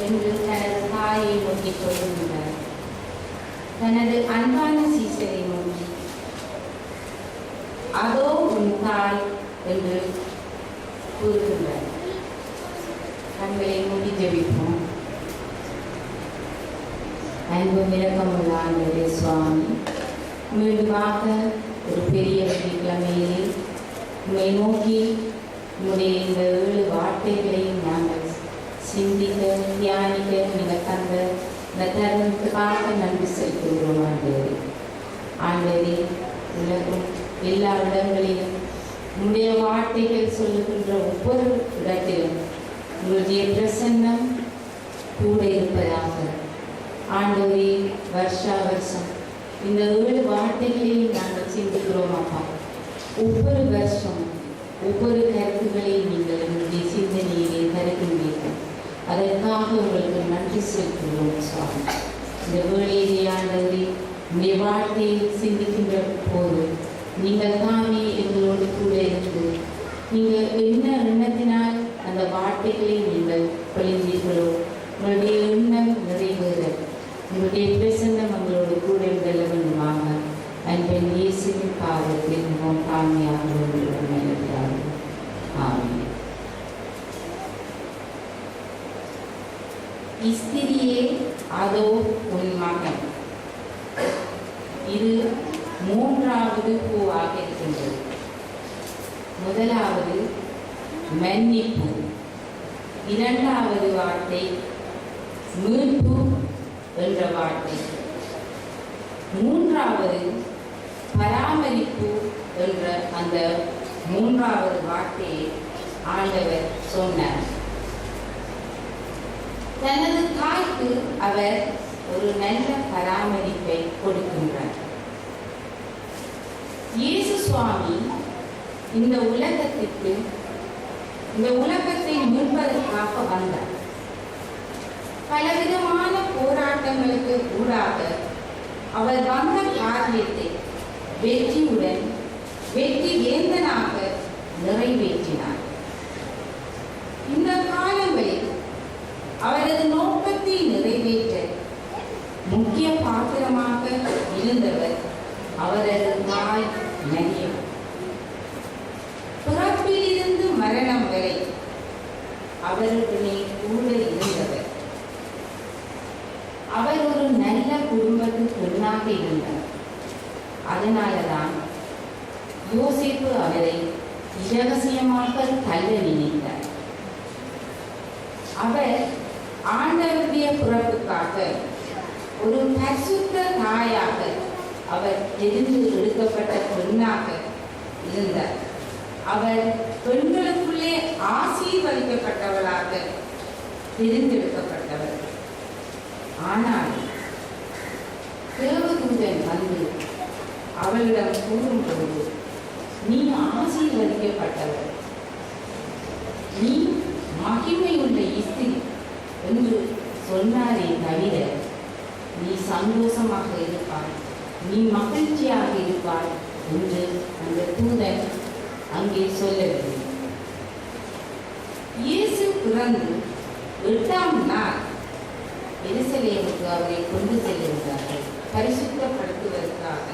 என்று தனது தாயை நோக்கி சொல்லுகின்றார். தனது அன்பான சீசரை நோக்கி அதோ உன் தாய் என்று கூறுகின்றார். கண்களை மூடி ஜெபிப்போம். அன்பும் இரக்கமுள்ள ஆண்டவரே சுவாமி, மீண்டுமாக ஒரு பெரிய வெள்ளிக்கிழமையிலே உம்மை நோக்கி உங்களுடைய இந்த 7 வார்த்தைகளையும் நாங்கள் சிந்திக்க தியானிக்க நீங்கள் தந்த இந்த தருணத்துக்காக நன்றி செலுத்துகிறோம். ஆண்டவரே உலகம் எல்லா இடங்களிலும் உங்களுடைய வார்த்தைகள் சொல்லுகின்ற ஒவ்வொரு இடத்திலும் உங்களுடைய பிரசன்னம் கூட இருப்பதாக. ஆண்டவரே வருஷா வருஷம் இந்த 7 வார்த்தைகளையும் நாங்கள் சிந்திக்கிறோம். அப்பா, ஒவ்வொரு வருஷம் ஒவ்வொரு கருத்துக்களையும் நீங்கள் உங்களுடைய சிந்தனையிலே தருகின்றீர்கள். அதற்காக உங்களுக்கு நன்றி செலுத்துகிறோம் சுவாமி. இந்த வேளையிலே ஆண்டவரே உங்களுடைய வார்த்தையை சிந்திக்கின்ற போது நீங்கள் தாமே எங்களோடு கூட இருந்து நீங்கள் என்ன எண்ணத்தினால் அந்த வார்த்தைகளை நீங்கள் பொழிந்தீர்களோ உங்களுடைய எண்ணம் நிறைவேற உங்களுடைய பிரசன்னம் உங்களோடு கூட இருந்தல்ல வேண்டுமாக அன்பின் இயேசுவின் பாதத்தில் மிகவும் தாழ்மையாக இருக்கிறார்கள். ஆமென். ஸ்திரியே அதோ உன் மகன். இது 3வது பூவாக இருக்கின்றது. முதலாவது மன்னிப்பு, 2வது வார்த்தை மீட்பு என்ற வார்த்தை, 3வது பராமரிப்பு என்ற அந்த 3வது வார்த்தையை ஆண்டவர் சொன்னார். தனது தாய்க்கு அவர் ஒரு நல்ல பராமரிப்பை கொடுக்கின்றார். இயேசு சுவாமி இந்த உலகத்திற்கு இந்த உலகத்தை மீட்பதற்காக வந்தார். பலவிதமான போராட்டங்களுக்கு ஊடாக அவர் வந்த காரியத்தை வெற்றியுடன் வெற்றி வேந்தனாக நிறைவேற்றினார். இந்த காலங்களில் அவரது நோக்கத்தை நிறைவேற்ற முக்கிய பாத்திரமாக இருந்தவர் அவரது தாய் மரியம். பிறப்பிலிருந்து மரணம் வரை அவருடனே கூட இருந்தவர். அவர் ஒரு நல்ல குடும்பத்து பெண்ணாக இருந்தார். அதனாலதான் யோசேப்பு அவரை இரகசியமாக தள்ள நினைத்தார். அவர் ஆண்டவருடைய பிறப்புக்காக ஒரு பரிசுத்த தாயாக அவர் தெரிந்து எடுக்கப்பட்ட பெண்ணாக இருந்தார். அவர் பெண்களுக்குள்ளே ஆசீர்வதிக்கப்பட்டவளாக தெரிந்தெடுக்கப்பட்டவர். ஆனால் தேவதூதன் வந்து அவளிடம் கூறும்போது, நீ ஆசீர்வதிக்கப்பட்டவர், நீ மகிமையுள்ள ஸ்திரீ என்று சொன்னாரே தவிர நீ சந்தோஷமாக இருப்பாய், நீ மகிழ்ச்சியாக இருப்பாய் என்று அந்த தூதன் அங்கே சொல்லவில்லை. இயேசு பிறந்து 8ஆம் நாள் எருசலேமுக்கு அவரை கொண்டு செல்லுகிறார்கள் பரிசுத்தப்படுத்துவதற்காக.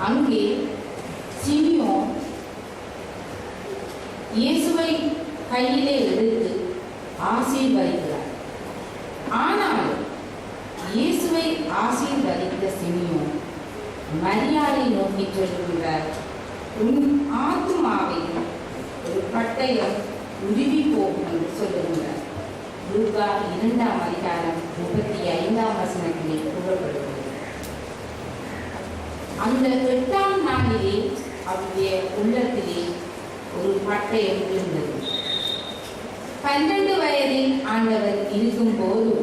அங்கே சிமியோன் இயேசுவை கையிலே எடுத்து ஆசீர்வதிக்கிறார். ஆனால் இயேசுவை ஆசீர்வதித்த சிமியோன் மரியாதை நோக்கி சொல்லுகிறார், உன் ஆத்துமாவையும் ஒரு பட்டயம் உருவி போகும் என்று சொல்லுகிறார். லூக்கா 2ஆம் அதிகாரம் 35ஆம் வசனத்திலே கூறப்படுகிறது. அந்த 8ஆம் நாளிலே அவருடைய உள்ளத்திலே ஒரு பட்டயம் இருந்தது. 12 வயதில் ஆண்டவர் இருக்கும்போது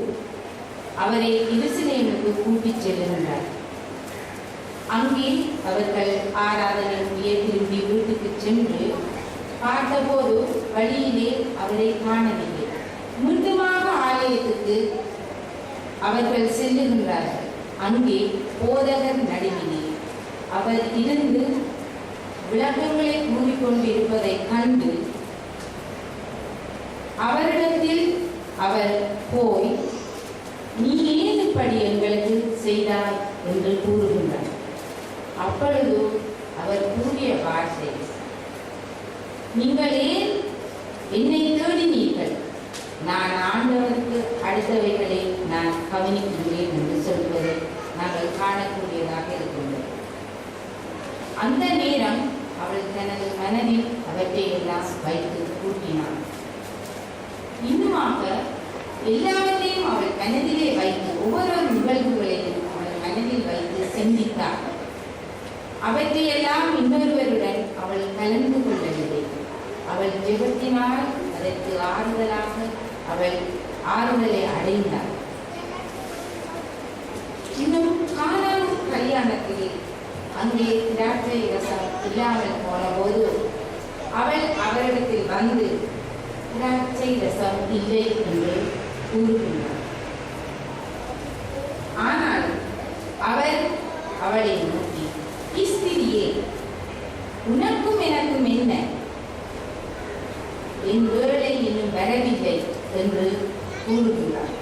அவரை எருசலேமுக்கு கூட்டிச் செல்லுகின்றார். அங்கே அவர்கள் ஆராதனை முடிய திரும்பி வீட்டுக்கு சென்று பார்த்தபோது வழியிலே அவரை காணவில்லை. மீண்டுமாக ஆலயத்துக்கு அவர்கள் செல்லுகின்றார்கள். அங்கே போதகர் நடுவிலே அவர் இருந்து விளக்கங்களை கூறிக்கொண்டிருப்பதை கண்டு அவரிடத்தில் அவர் போய், நீ ஏன் இப்படி எங்களுக்கு செய்தாய் என்று கூறுகின்றார். அப்பொழுது அவர் கூறிய வார்த்தை, நீங்கள் ஏன் என்னை தேடினீர்கள்? நான் ஆண்டவருக்கு அடுத்தவைகளை நான் கவனிக்கின்றேன் என்று சொல்வதை நாங்கள் காணக்கூடியதாக இருக்கின்றோம். அந்த நேரம் அவள் தனது மனதில் அவற்றை எல்லாம் வைத்து கூட்டினாள். இன்னுமாக எல்லாவற்றையும் அவள் மனதிலே வைத்து ஒவ்வொரு நிகழ்வுகளையும் அவள் மனதில் வைத்து சிந்தித்தாள். அவற்றையெல்லாம் இன்னொருவருடன் அவள் கலந்து கொள்ளவில்லை. அவள் ஜெபத்தினால் அதற்கு ஆறுதலாக அவள் ஆறுதலை அடைந்தாள். இன்னும் கானான் கல்யாணத்திலே அங்கே திராட்சை ரசம் இல்லாமல் போன போது அவள் அவரிடத்தில் வந்து திராட்சை ரசம் இல்லை என்று கூறுகின்றார். ஆனால் அவர் அவளை நோக்கி, ஸ்திரியே, உனக்கும் எனக்கும் என்ன? என் வேளை இன்னும் வரவில்லை என்று கூறுகிறார்.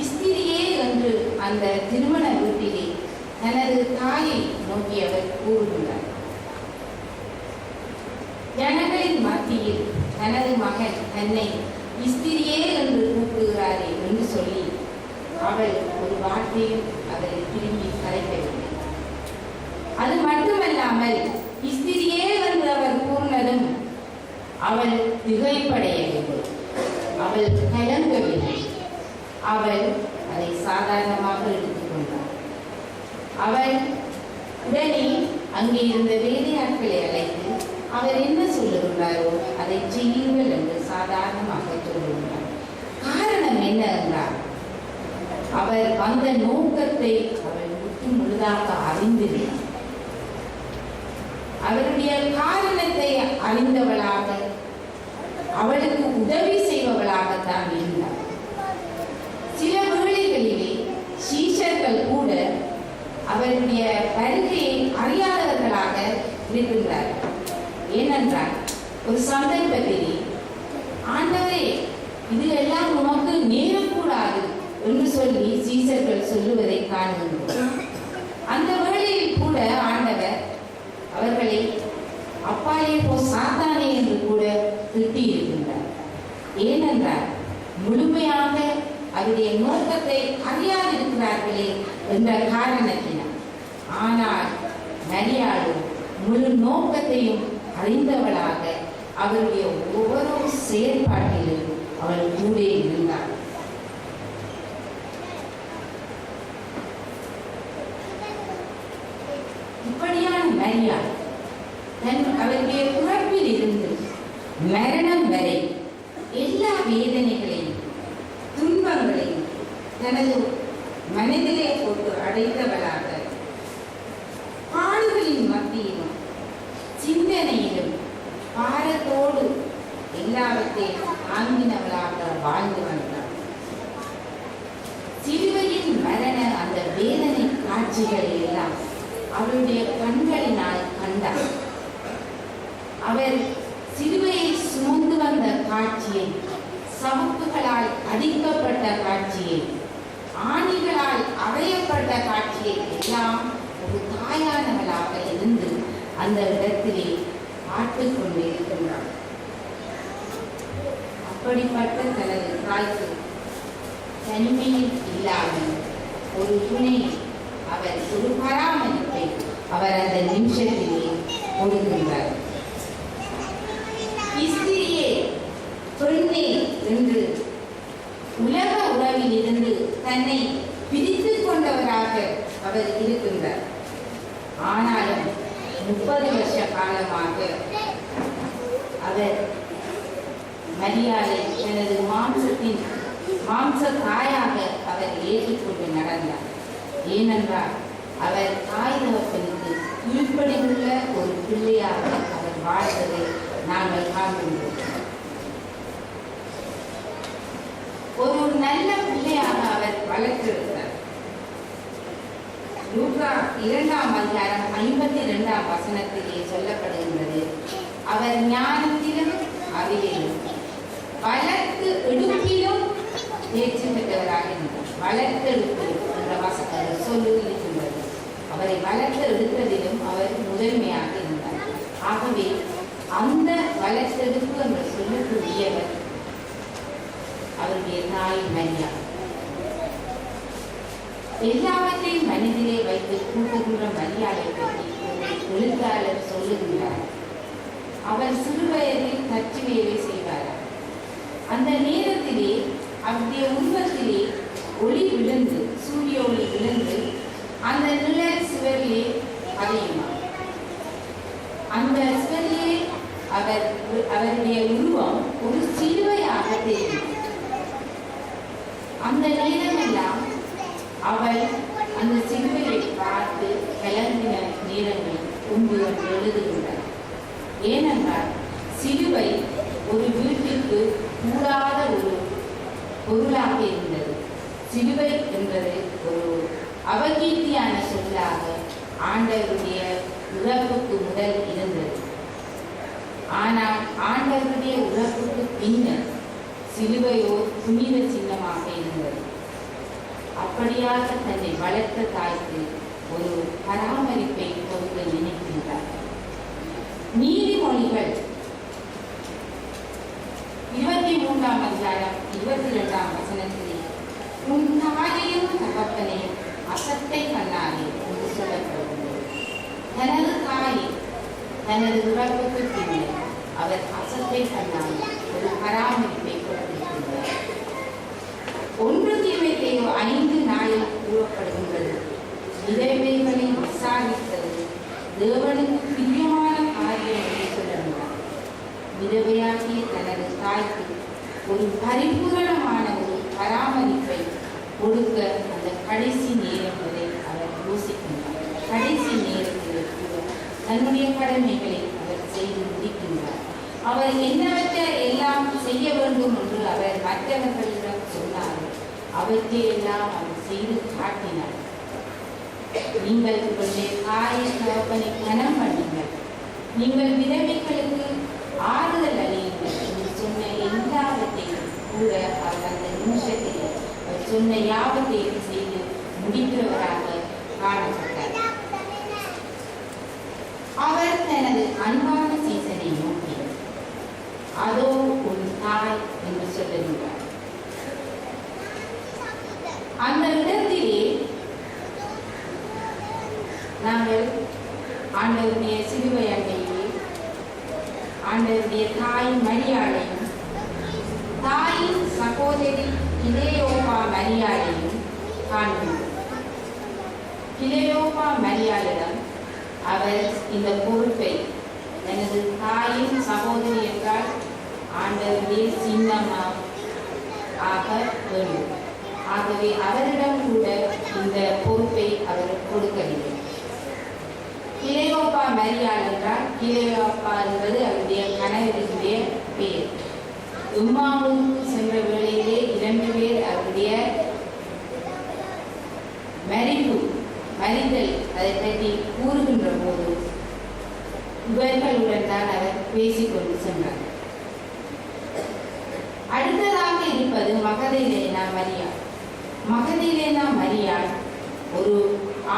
ஸ்திரியே என்று அந்த திருமண வீட்டிலே தனது தாயை நோக்கி அவர் கூறுகிறார். ஜனங்களின் மத்தியில் தனது மகன் தன்னை ஸ்திரியே என்று கூப்பிடுகிறாரே என்று சொல்லி அவள் ஒரு வார்த்தையும் அவரை திரும்பி கலைக்கவில்லை. அது மட்டுமல்லாமல் ஸ்திரியே என்று அவர் கூறினதும் அவள் திகைப்படையவில்லை, அவள் கலங்கவில்லை. அவள் அதை சாதாரணமாக எடுத்துக்கொண்டாள். அவள் உடனே அங்கே இருந்த வேலையாட்களை அழைத்து அவர் என்ன சொல்லுகிறாரோ அதை செய்யுங்கள் என்று சாதாரணமாக சொல்லுகிறார். காரணம் என்ன என்றால், அவர் வந்த நோக்கத்தை அவள் முற்று முழுதாக அறிந்திருந்தார். அவருடைய காரணத்தை அறிந்தவளாக, அவளுக்கு உதவி செய்பவளாகத்தான் இருந்தார். சில வேளைகளிலே சீஷர்கள் கூட அவருடைய வருகையை அறியாதவர்களாக இருக்கின்றார்கள். ஏனென்றால் ஒரு சந்தர்ப்பத்திலே, ஆண்டவரே, இது எல்லாம் உமக்கு நேரக்கூடாது என்று சொல்லி சீஷர்கள் சொல்லுவதை காண்கின்றோம். அந்த வேளையில் கூட ஆண்டவர் அவர்களை அப்பாலே போ சாத்தானே என்று கூட திட்டி இருக்கின்றார். ஏனென்றால் முழுமையாக அவருடைய நோக்கத்தை அறியாதிருக்கிறார்களே என்ற காரணத்தினால். ஆனால் மரியாள் முழு நோக்கத்தையும் அறிந்தவளாக அவருடைய ஒவ்வொரு செயல்பாட்டிலும் அவள் கூட இருந்தார். இப்படியான மரியாள் அவருடைய பிறப்பில் இருந்து மரணம் வரை எல்லா வேதனைகளையும் துன்பங்களையும் தனது மனதிலே போட்டு அடைத்தவளாக, பாடுகளின் மத்தியிலும் சிந்தனையிலும் பாரத்தோடு எல்லாவற்றையும் தாங்கினவளாக வாழ்ந்து வந்தார். சிலுவையின் மரண அந்த வேதனை காட்சிகளை எல்லாம் அவருடைய கண்களினால் கண்டார். அவர் சிலுவையை சுமந்து வந்த காட்சியை, சவுக்குகளால் அடிக்கப்பட்ட காட்சியை, ஆணிகளால் அறையப்பட்ட காட்சியை எல்லாம் ஒரு தாயானவளாக இருந்து அந்த இடத்திலே பார்த்துக் கொண்டிருக்கின்றார். அப்படிப்பட்ட தனது தாய்க்கு தனிமையில் இல்லாமல் ஒரு துணை, அவர் ஒரு பராமரிப்பை அவர் அந்த நிமிஷத்திலே கொடுக்கின்றார். ஸ்திரியே, பெண்ணே என்று உலக உறவில் இருந்து தன்னை பிரித்துக் கொண்டவராக அவர் இருக்கின்றார். ஆனாலும் 30 வருஷ காலமாக அவர் மரியாதை தனது மாம்ச தாயாக அவர் ஏற்றுக்கொண்டு நடந்தார். ஏனென்றால் அவர் தாய் தகப்பனுக்கு கீழ்ப்படிவுள்ள ஒரு பிள்ளையாக அவர் வாழ்வதை நாங்கள் காண்கின்றோம். ஒரு நல்ல பிள்ளையாக அவர் வளர்த்திருந்தார். லூக்கா 2ஆம் அதிகாரம் 52ஆம் வசனத்திலே சொல்லப்படுகின்றது, அவர் ஞானத்திலும் அறிவிலும் வளர்த்து வளர்த்தெடுத்து என்ற சொல்லு இருக்கின்றது. அவரை வளர்த்தெடுத்ததிலும் அவர் முதன்மையாக இருந்தார். ஆகவே அந்த வளர்த்தெடுப்பு என்று சொல்லக்கூடியவர் அவருடைய தாய் மரியா. எல்லாவற்றையும் மனிதரை வைத்து கூட்டுகின்ற மரியாதை பற்றி எழுத்தாளர் சொல்லுகின்றார். அவர் சிறுவயதில் கட்சி வேலை செய்வார். அந்த நேரத்திலே அவருடைய உருவத்திலே ஒளி விழுந்து, சூரிய ஒளி விழுந்து அந்த நிழல் சுவரிலே அதையுமா அந்த சுவரிலே அவருடைய உருவம் ஒரு சிலுவையாக தெரியும். அந்த நேரமெல்லாம் அவள் அந்த சிலுவையை பார்த்து கலந்தின நேரங்கள் உண்டு என்று எழுதுகின்றார். ஏனென்றால் சிலுவை ஒரு வீட்டிற்கு கூடாத ஒரு பொருளாக இருந்தது. சிலுவை என்பது ஒரு அவகீர்த்தியான சொல்லாக ஆண்டவருடைய உறவுக்கு முதல் இருந்தது. ஆனால் ஆண்டவருடைய உறவுக்கு பின்னர் சிலுவையோ புனித சின்னமாக இருந்தது. அப்படியாக தன்னை வளர்த்த தாய்க்கு ஒரு பராமரிப்பை கொடுக்க நினைக்கின்றார். நீதிமொழிகள் 23ஆம் அதிகாரம் 22ஆம் வசனத்திலே உன் தாயையும் தகப்பனையும் அசட்டை பண்ணாதே என்று சொல்லப்படுகிறது. தனது தாயை தனது உறவுக்கு பின்னர் அவர் அசட்டை பண்ணாமல் ஒரு பராமரிப்பை கொடுத்திருக்கின்றார். 1 தீமோத்தேயு 5:4 கூறப்படுகின்றது. விதவைகளை விசாரித்தது தேவனுக்கு பிரியமான காரியம் என்று சொல்லுகிறார். விதவையாகிய தனது தாய்க்கு ஒரு பரிபூரணமான ஒரு பராமரிப்பை கொடுக்க அந்த கடைசி நேரம் வரை அவர் யோசிக்கின்றார். கடைசி நேரத்தில் கூட தன்னுடைய கடமைகளை அவர் செய்து முடிக்கின்றார். அவர் என்னவற்றை எல்லாம் செய்ய வேண்டும் என்று அவர் மற்றவர்களிடம் சொன்னார். அவற்றை எல்லாம் அவர் செய்து காட்டினார். நீங்கள் உங்களுடைய தாய் தகப்பனை கனம் பண்ணுங்கள், நீங்கள் விதவைகளுக்கு ஆறுதல் அளியுங்கள் என்று சொன்ன எல்லாவற்றையும் கூட அவர் அந்த நிமிஷத்தில் அவர் சொன்ன யாவற்றையும் செய்து முடிக்கிறவராக காணப்பட்டார். அவர் தனது அன்பான சீசனை நோக்கி அதோ உன் தாய் என்று சொல்லுகிறார். அந்த இடத்திலே நாங்கள் ஆண்டவருடைய சிலுவை அண்டையிலே ஆண்டவருடைய தாய் மரியாதையும் தாயின் சகோதரி கிலேயோபா மரியாதையும் காண்கிறோம். கிலேயோபா மரியாதையிடம் அவர் இந்த பொறுப்பை எனது தாயின் சகோதரி என்றால் ஆண்டவருடைய சின்னமாக வேண்டும். ஆகவே அவரிடம் கூட இந்த பொறுப்பை அவர் கொடுக்கவில்லை. கிலேயோபா மரியாள் என்றால் கிலேயோபா என்பது அவருடைய கணவருடைய பெயர். எம்மாவுக்கு சென்ற வேளையிலே 2 பேர் அவருடைய மரிதல் அதை பற்றி கூறுகின்ற போது இவர்களுடன் தான் அவர் பேசிக்கொண்டு சென்றார். அடுத்ததாக இருப்பது மகதலேனா மரியாள். மகதலேனா மரியாள் ஒரு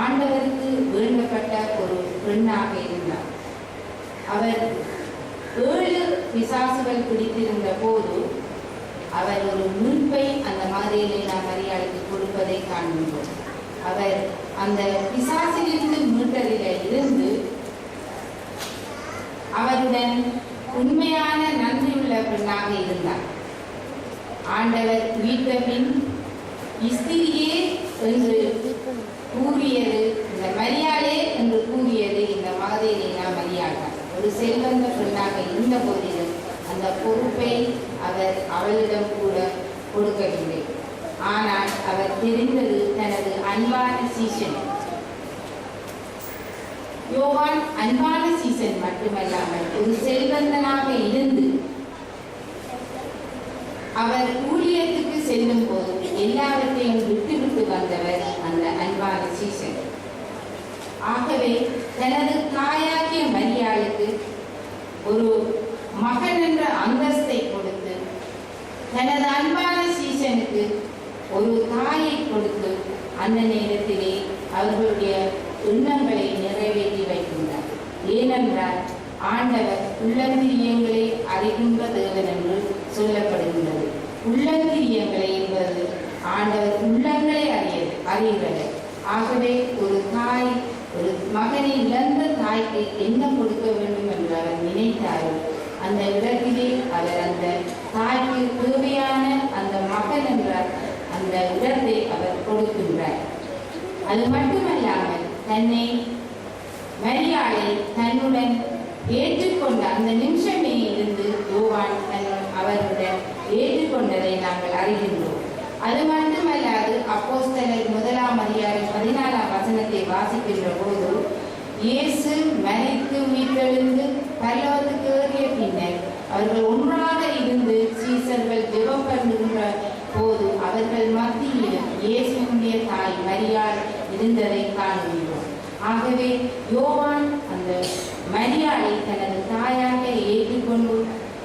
ஆண்டவருக்கு வேண்டப்பட்ட ஒரு பெண்ணாக இருந்தார். அவர் 7 பிசாசுகள் பிடித்திருந்த போது அவர் ஒரு மீட்பை அந்த மகதலேனா மரியாளுக்கு கொடுப்பதை காண்கின்றோம். அவர் அந்த பிசாசிலிருந்து மீட்டதில் இருந்து அவருடன் உண்மையான நன்றியுள்ள பெண்ணாக இருந்தார். ஆண்டவர் வீட்ட பின் இஸ்திரியே என்று கூறியது, இந்த மரியாளே என்று கூறியது இந்த மகதலேனா மரியாள். ஒரு செல்வந்த பெண்ணாக இருந்த போதிலும் அந்த பொறுப்பை அவர் அவளிடம் கூட கொடுக்கவில்லை. ஆனால் அவர் தெரிந்தது தனது அன்பான சீசன் யோவான் அன்பான சீசன் மட்டுமல்லாமல் ஒரு செல்வந்தனாக இருந்து அவர் ஊழியத்துக்கு செல்லும் போது எல்லாவற்றையும் விட்டு வந்தவர் அந்த அன்பான சீசன். ஆகவே தனது தாயாகிய மரியாளுக்கு ஒரு மகன் என்ற அந்தஸ்தை கொடுத்து தனது அன்பான சீசனுக்கு ஒரு தாயை கொடுத்து அந்த நேரத்திலே அவர்களுடைய எண்ணங்களை நிறைவேற்றி வைக்கின்றார். ஏனென்றால் ஆண்டவர் உள்ளந்திரியங்களை அறிகின்ற தேவன் என்று சொல்லப்படுகின்றது. உள்ளந்திரியங்களை என்பது ஆண்டவர் உள்ளங்களை அறிகிறது. ஆகவே ஒரு தாய் ஒரு மகனை இழந்த தாய்க்கு என்ன கொடுக்க வேண்டும் என்று அவர் நினைத்தாரோ அந்த இடத்திலே அவர் அந்த தாய்க்கு தேவையான அந்த மகன் என்ற அந்த இடத்தை அவர் கொடுக்கின்றார். அது மட்டுமல்லாமல் தன்னை மரியாதை தன்னுடன் ஏற்றுக்கொண்ட அந்த நிமிஷமே இருந்து யோவான் அவருடன் ஏற்றுக்கொண்டதை நாங்கள் அறிகின்றோம். அது மட்டுமல்லாது அப்போஸ்தலர் 1 வாசிக்கின்ற போது இயேசு மரித்து உயிர்த்தெழுந்து பரலோகத்துக்கு ஏறிய பின்னர் அவர்கள் ஒன்றாக இருந்து சீசர்கள் ஜெபம் பண்ணுகின்ற போது அவர்கள் மத்தியில் இயேசுடைய தாய் மரியாள் இருந்ததை காண்கிறோம். ஆகவே யோவான் அந்த மரியாளை தனது தாயாக ஏற்றுக்கொண்டு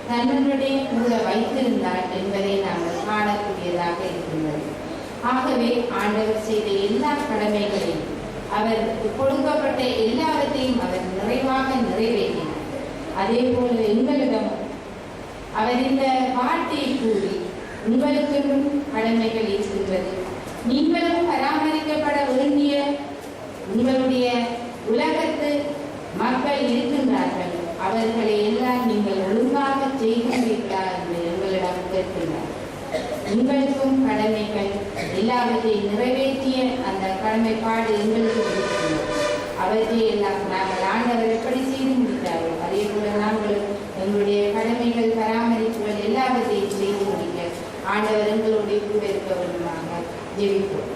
தன்னுடைய கூட வைத்திருந்தார் என்பதை நாங்கள் காணக்கூடியதாக இருக்கின்றது. ஆகவே ஆண்டவர் செய்த எல்லா கடமைகளையும் அவர் கொடுக்கப்பட்ட எல்லாவற்றையும் அவர் நிறைவாக நிறைவேற்றினார். அதே போல எங்களிடம் அவர் இந்த வார்த்தையை கூறி உங்களுக்கும் கடமைகள் இருக்கின்றது, நீங்களும் பராமரிக்கப்பட வேண்டிய உங்களுடைய உலகத்து மக்கள் இருக்கின்றார்கள், அவர்களை எல்லாம் நீங்கள் ஒழுங்காக செய்கின்றீர்களா என்று எங்களிடம் கேட்கின்றார். உங்களுக்கும் கடமைகள் எல்லாவற்றையும் நிறைவேற்றிய அந்த கடமைப்பாடு எங்களுக்கு இருக்கிறது. அவற்றை எல்லாம் நாங்கள் ஆண்டவர் எப்படி செய்து முடித்தாரோ அதே போல நாங்கள் எங்களுடைய கடமைகள் பராமரிப்புகள் எல்லாவற்றையும் செய்து முடிக்க ஆண்டவர் எங்களுடைய கூட இருக்க வேண்டுமாக ஜெபிப்போம்.